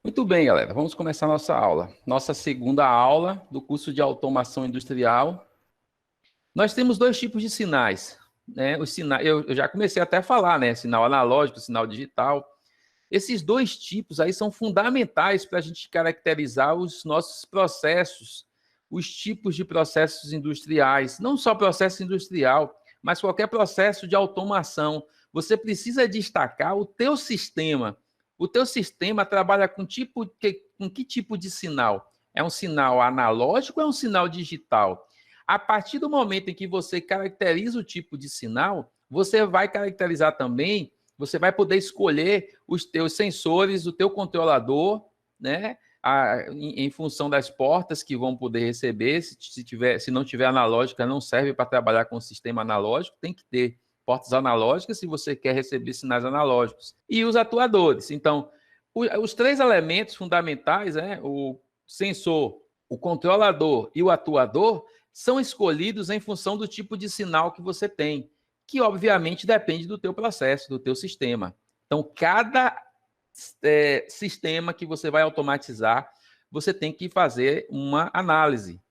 Muito bem, galera. Vamos começar a nossa aula. Nossa segunda aula do curso de automação industrial. Nós temos dois tipos de sinais, né? Os sinais, eu já comecei até a falar, né? Sinal analógico, sinal digital. Esses dois tipos aí são fundamentais para a gente caracterizar os nossos processos, os tipos de processos industriais, não só processo industrial, mas qualquer processo de automação. Você precisa destacar o teu sistema. O teu sistema trabalha com que tipo de sinal? É um sinal analógico ou é um sinal digital? A partir do momento em que você caracteriza o tipo de sinal, você vai caracterizar também, você vai poder escolher os teus sensores, o teu controlador, né? Em função das portas que vão poder receber. Se não tiver analógica, não serve para trabalhar com o sistema analógico, tem que ter portas analógicas se você quer receber sinais analógicos. E os atuadores. Então, os três elementos fundamentais, né? O sensor, o controlador e o atuador, são escolhidos em função do tipo de sinal que você tem, que obviamente depende do teu processo, do teu sistema. Então, cada sistema que você vai automatizar, você tem que fazer uma análise,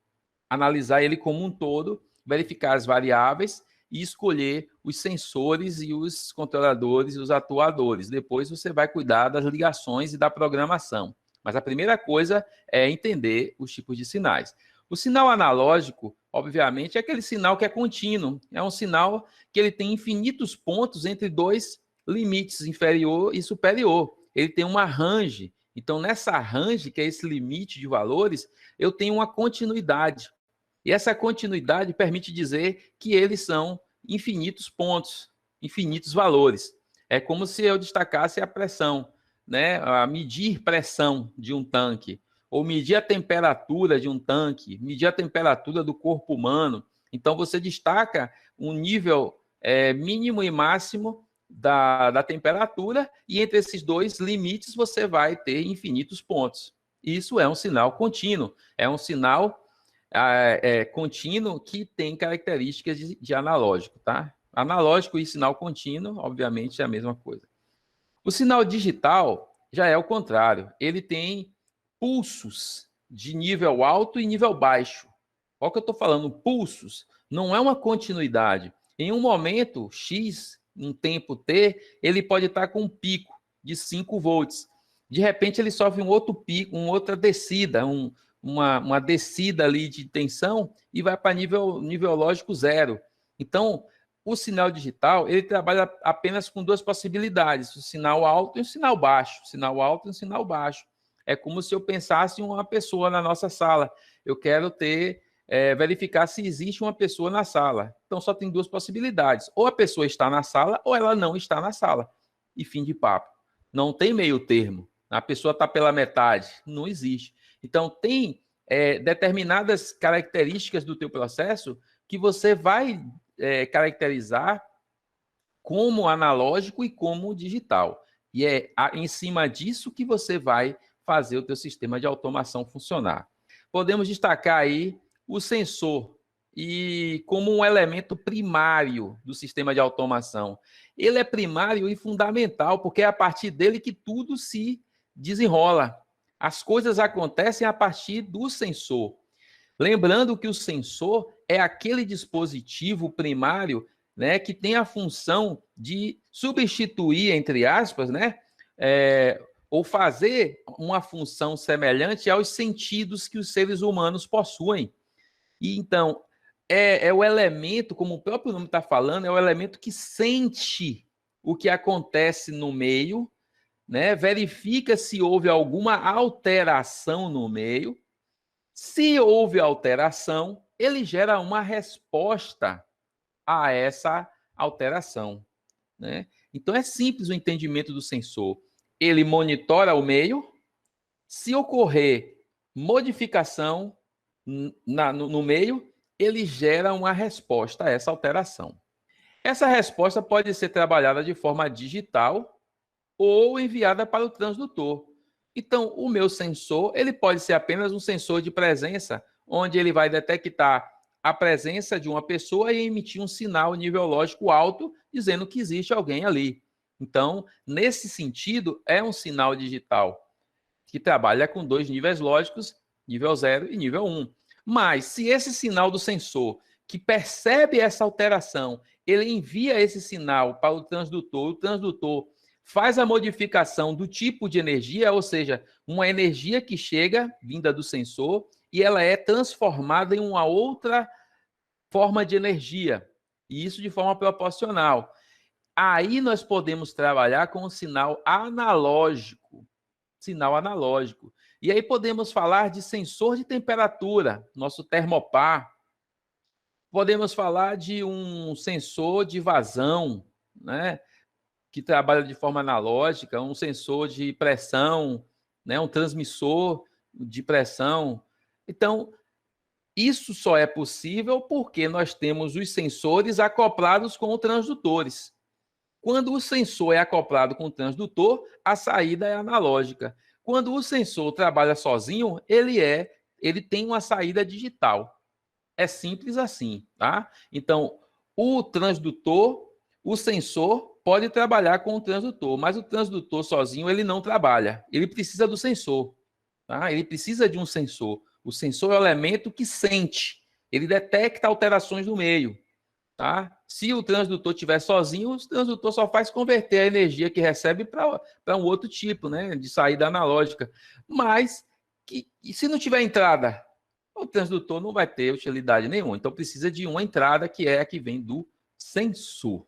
analisar ele como um todo, verificar as variáveis e escolher os sensores e os controladores e os atuadores. Depois você vai cuidar das ligações e da programação. Mas a primeira coisa é entender os tipos de sinais. O sinal analógico, obviamente, é aquele sinal que é contínuo. É um sinal que ele tem infinitos pontos entre dois limites, inferior e superior. Ele tem uma range. Então, nessa range, que é esse limite de valores, eu tenho uma continuidade. E essa continuidade permite dizer que eles são infinitos pontos, infinitos valores. É como se eu destacasse a pressão, né? A medir pressão de um tanque, ou medir a temperatura de um tanque, medir a temperatura do corpo humano. Então, você destaca um nível mínimo e máximo da temperatura, e entre esses dois limites você vai ter infinitos pontos. Isso é um sinal contínuo, é um sinal contínuo que tem características de analógico, tá? Analógico e sinal contínuo, obviamente, é a mesma coisa. O sinal digital já é o contrário. Ele tem pulsos de nível alto e nível baixo. Olha o que eu estou falando, pulsos. Não é uma continuidade. Em um momento X, um tempo T, ele pode estar com um pico de 5 volts. De repente, ele sofre um outro pico, uma outra descida, uma descida ali de tensão e vai para nível lógico zero. Então, o sinal digital, ele trabalha apenas com duas possibilidades, o sinal alto e o sinal baixo. Sinal alto e o sinal baixo. É como se eu pensasse em uma pessoa na nossa sala. Eu quero verificar se existe uma pessoa na sala. Então, só tem duas possibilidades. Ou a pessoa está na sala, ou ela não está na sala. E fim de papo. Não tem meio termo. A pessoa está pela metade. Não existe. Então, tem determinadas características do teu processo que você vai caracterizar como analógico e como digital. E é em cima disso que você vai fazer o teu sistema de automação funcionar. Podemos destacar aí o sensor e como um elemento primário do sistema de automação. Ele é primário e fundamental, porque é a partir dele que tudo se desenrola. As coisas acontecem a partir do sensor. Lembrando que o sensor é aquele dispositivo primário, né, que tem a função de substituir, entre aspas, né, ou fazer uma função semelhante aos sentidos que os seres humanos possuem. E então, é o elemento, como o próprio nome está falando, é o elemento que sente o que acontece no meio, né, verifica se houve alguma alteração no meio. Se houve alteração, ele gera uma resposta a essa alteração, né? Então é simples o entendimento do sensor. Ele monitora o meio, se ocorrer modificação no meio, ele gera uma resposta a essa alteração. Essa resposta pode ser trabalhada de forma digital ou enviada para o transdutor. Então, o meu sensor, ele pode ser apenas um sensor de presença, onde ele vai detectar a presença de uma pessoa e emitir um sinal nível lógico alto, dizendo que existe alguém ali. Então, nesse sentido, é um sinal digital. que trabalha com dois níveis lógicos, nível 0 e nível 1. Mas, se esse sinal do sensor, que percebe essa alteração, ele envia esse sinal para o transdutor faz a modificação do tipo de energia, ou seja, uma energia que chega, vinda do sensor, e ela é transformada em uma outra forma de energia, e isso de forma proporcional. Aí nós podemos trabalhar com um sinal analógico. Sinal analógico. E aí podemos falar de sensor de temperatura, nosso termopar. Podemos falar de um sensor de vazão, né, que trabalha de forma analógica, um sensor de pressão, né, um transmissor de pressão. Então, isso só é possível porque nós temos os sensores acoplados com os transdutores. Quando o sensor é acoplado com o transdutor, a saída é analógica. Quando o sensor trabalha sozinho, ele tem uma saída digital. É simples assim, tá? Então, o transdutor, o sensor pode trabalhar com o transdutor, mas o transdutor sozinho ele não trabalha. Ele precisa do sensor, tá? Ele precisa de um sensor. O sensor é o elemento que sente. Ele detecta alterações no meio. Tá? Se o transdutor estiver sozinho, o transdutor só faz converter a energia que recebe para um outro tipo, né, de saída analógica. Mas, e se não tiver entrada, o transdutor não vai ter utilidade nenhuma. Então, precisa de uma entrada, que é a que vem do sensor.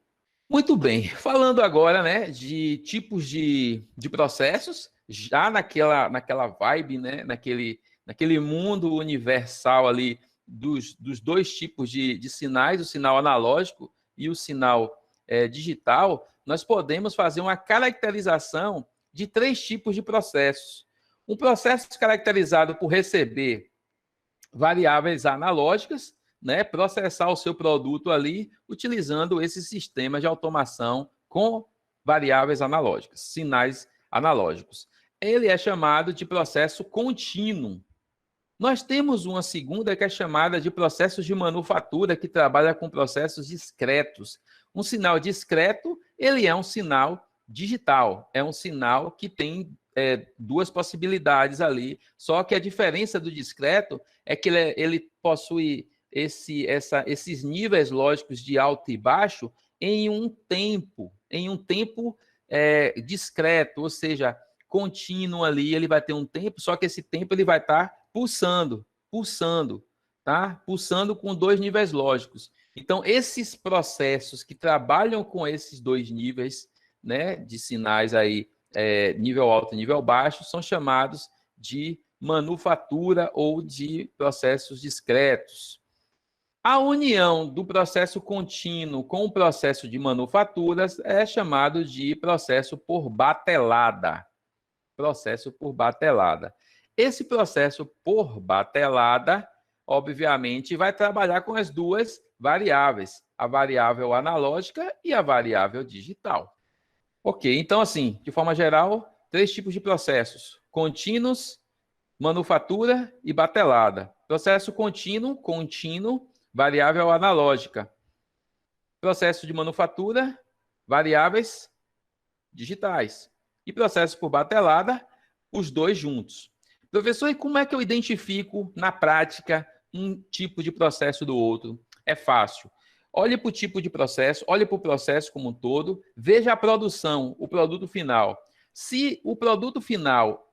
Muito bem. Falando agora, né, de tipos de processos, já naquela vibe, né, naquele mundo universal ali, dos dois tipos de sinais, o sinal analógico e o sinal digital, nós podemos fazer uma caracterização de três tipos de processos. Um processo caracterizado por receber variáveis analógicas, né, processar o seu produto ali utilizando esse sistema de automação com variáveis analógicas, sinais analógicos. Ele é chamado de processo contínuo. Nós temos uma segunda que é chamada de processos de manufatura, que trabalha com processos discretos. Um sinal discreto, ele é um sinal digital, é um sinal que tem duas possibilidades ali, só que a diferença do discreto é que ele possui esses níveis lógicos de alto e baixo em um tempo discreto, ou seja, contínuo ali, ele vai ter um tempo, só que esse tempo ele vai estar pulsando, tá? Pulsando com dois níveis lógicos. Então, esses processos que trabalham com esses dois níveis, né, de sinais aí, nível alto e nível baixo, são chamados de manufatura ou de processos discretos. A união do processo contínuo com o processo de manufaturas é chamado de processo por batelada. Processo por batelada. Esse processo por batelada, obviamente, vai trabalhar com as duas variáveis, a variável analógica e a variável digital. Ok, então, assim, de forma geral, três tipos de processos: contínuos, manufatura e batelada. Processo contínuo, variável analógica. Processo de manufatura, variáveis digitais. E processo por batelada, os dois juntos. Professor, e como é que eu identifico na prática um tipo de processo do outro? É fácil. Olhe para o tipo de processo, olhe para o processo como um todo, veja a produção, o produto final. Se o produto final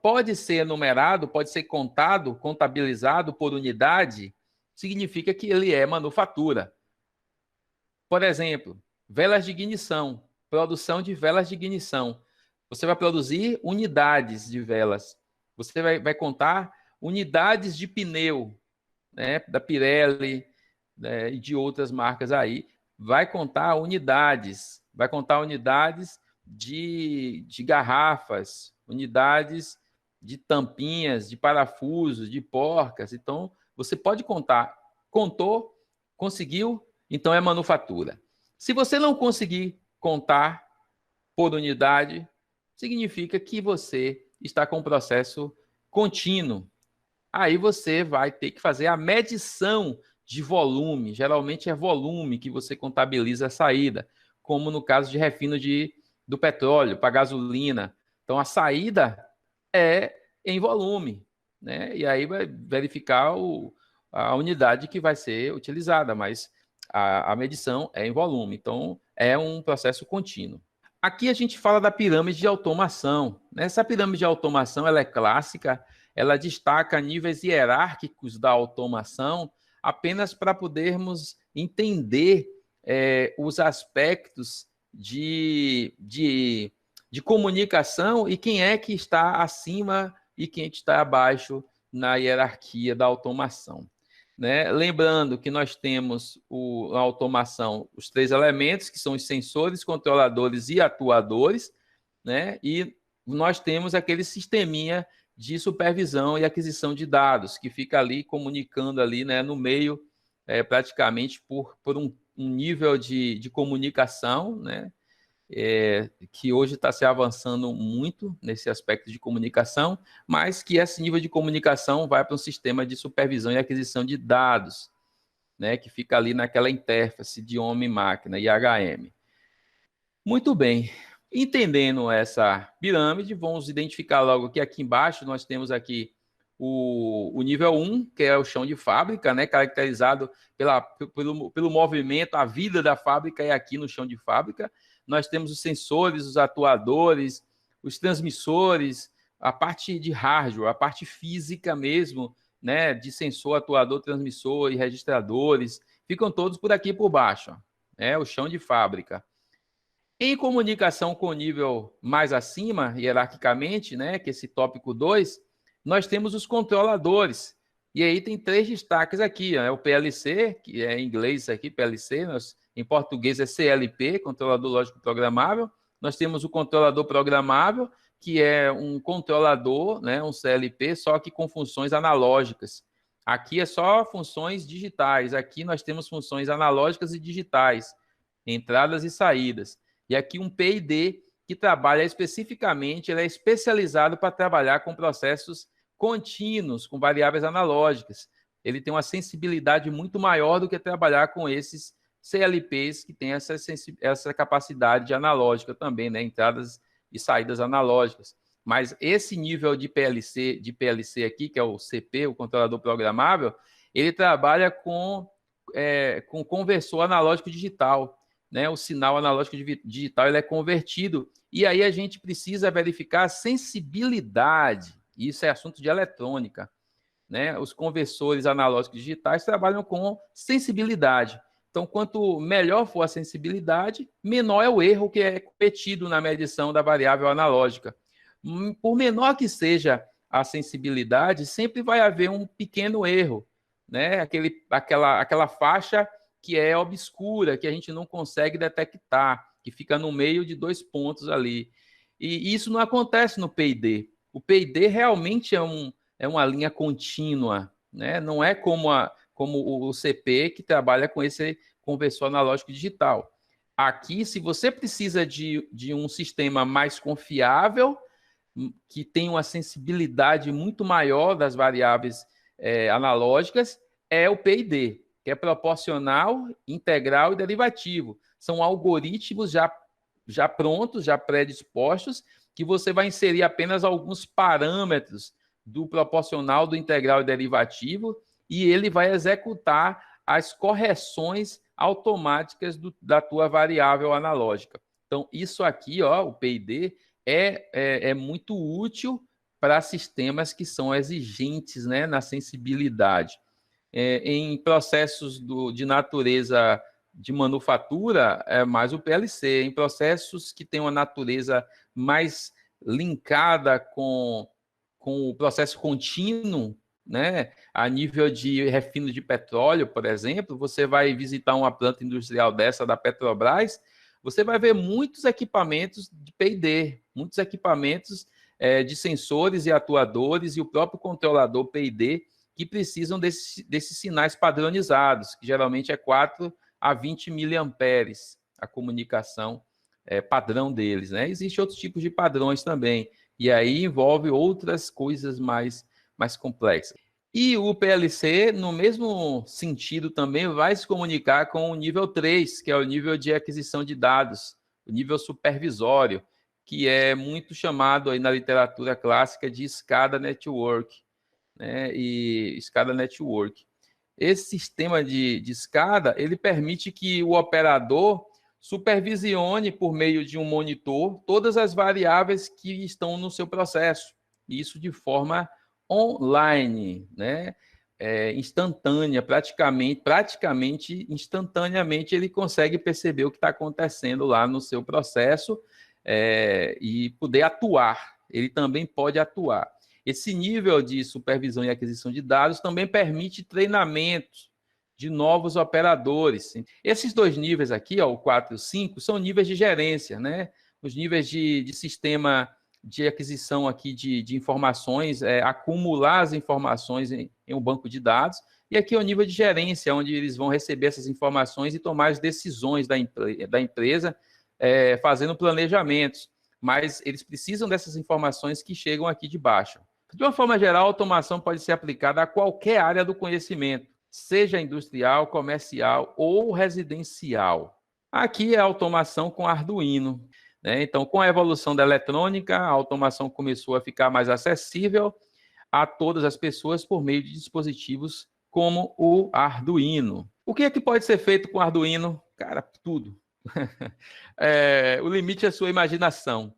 pode ser numerado, pode ser contado, contabilizado por unidade, significa que ele é manufatura. Por exemplo, velas de ignição, produção de velas de ignição. Você vai produzir unidades de velas. Você vai contar unidades de pneu, né, da Pirelli, né, e de outras marcas aí. Vai contar unidades de garrafas, unidades de tampinhas, de parafusos, de porcas. Então, você pode contar. Contou, conseguiu, então é manufatura. Se você não conseguir contar por unidade, significa que você está com um processo contínuo. Aí você vai ter que fazer a medição de volume. Geralmente é volume que você contabiliza a saída, como no caso de refino do petróleo para gasolina. Então, a saída é em volume, né? E aí vai verificar a unidade que vai ser utilizada, mas a medição é em volume, então é um processo contínuo. Aqui a gente fala da pirâmide de automação. Essa pirâmide de automação ela é clássica, ela destaca níveis hierárquicos da automação apenas para podermos entender os aspectos de comunicação e quem é que está acima e quem é que está abaixo na hierarquia da automação. Né? Lembrando que nós temos a automação, os 3 elementos, que são os sensores, controladores e atuadores, né? E nós temos aquele sisteminha de supervisão e aquisição de dados, que fica ali comunicando ali, né, no meio, praticamente por um nível de comunicação, né? Que hoje está se avançando muito nesse aspecto de comunicação, mas que esse nível de comunicação vai para um sistema de supervisão e aquisição de dados, né, que fica ali naquela interface de homem-máquina, IHM. Muito bem. Entendendo essa pirâmide, vamos identificar logo que aqui embaixo nós temos aqui o nível 1, que é o chão de fábrica, né, caracterizado pelo movimento, a vida da fábrica é aqui no chão de fábrica. Nós temos os sensores, os atuadores, os transmissores, a parte de hardware, a parte física mesmo, né, de sensor, atuador, transmissor e registradores, ficam todos por aqui por baixo, o chão de fábrica. Em comunicação com o nível mais acima, hierarquicamente, né, que é esse tópico 2, nós temos os controladores. E aí tem 3 destaques aqui, né? O PLC, que é em inglês isso aqui, PLC, em português é CLP, controlador lógico programável. Nós temos o controlador programável, que é um controlador, né, um CLP, só que com funções analógicas. Aqui é só funções digitais, aqui nós temos funções analógicas e digitais, entradas e saídas. E aqui um PID, que trabalha especificamente, ele é especializado para trabalhar com processos contínuos, com variáveis analógicas. Ele tem uma sensibilidade muito maior do que trabalhar com esses CLPs, que têm essa capacidade analógica também, né? Entradas e saídas analógicas. Mas esse nível de PLC aqui, que é o CP, o controlador programável, ele trabalha com conversor analógico digital. Né, o sinal analógico digital ele é convertido, e aí a gente precisa verificar a sensibilidade, isso é assunto de eletrônica, né? Os conversores analógicos digitais trabalham com sensibilidade, então quanto melhor for a sensibilidade, menor é o erro que é cometido na medição da variável analógica. Por menor que seja a sensibilidade, sempre vai haver um pequeno erro, né? Aquela faixa que é obscura, que a gente não consegue detectar, que fica no meio de 2 pontos ali. E isso não acontece no PID. O PID realmente é uma linha contínua, né? Não é como o CP, que trabalha com esse conversor analógico digital. Aqui, se você precisa de um sistema mais confiável, que tem uma sensibilidade muito maior das variáveis analógicas, é o PID, que é proporcional, integral e derivativo. São algoritmos já prontos, já predispostos, que você vai inserir apenas alguns parâmetros do proporcional, do integral e derivativo, e ele vai executar as correções automáticas da tua variável analógica. Então, isso aqui, ó, o PID, é muito útil para sistemas que são exigentes, né, na sensibilidade. Em processos de natureza de manufatura, é mais o PLC. Em processos que têm uma natureza mais linkada com o processo contínuo, né, a nível de refino de petróleo, por exemplo, você vai visitar uma planta industrial dessa da Petrobras, você vai ver muitos equipamentos de PID, muitos equipamentos de sensores e atuadores e o próprio controlador PID, que precisam desses sinais padronizados, que geralmente é 4 a 20 miliamperes, a comunicação padrão deles. Né? Existem outros tipos de padrões também, e aí envolve outras coisas mais complexas. E o PLC, no mesmo sentido, também vai se comunicar com o nível 3, que é o nível de aquisição de dados, o nível supervisório, que é muito chamado aí na literatura clássica de escada network, né? E escada network. Esse sistema de escada, ele permite que o operador supervisione por meio de um monitor todas as variáveis que estão no seu processo. Isso de forma online, né? Instantânea, praticamente instantaneamente ele consegue perceber o que está acontecendo lá no seu processo e poder atuar. Ele também pode atuar. Esse nível de supervisão e aquisição de dados também permite treinamentos de novos operadores. Esses dois níveis aqui, ó, o 4 e o 5, são níveis de gerência, né? Os níveis de sistema de aquisição aqui de informações, acumular as informações em um banco de dados, e aqui é o nível de gerência, onde eles vão receber essas informações e tomar as decisões da empresa, fazendo planejamentos, mas eles precisam dessas informações que chegam aqui de baixo. De uma forma geral, a automação pode ser aplicada a qualquer área do conhecimento, seja industrial, comercial ou residencial. Aqui é a automação com Arduino, né? Então, com a evolução da eletrônica, a automação começou a ficar mais acessível a todas as pessoas por meio de dispositivos como o Arduino. O que é que pode ser feito com o Arduino? Cara, tudo. O limite é a sua imaginação.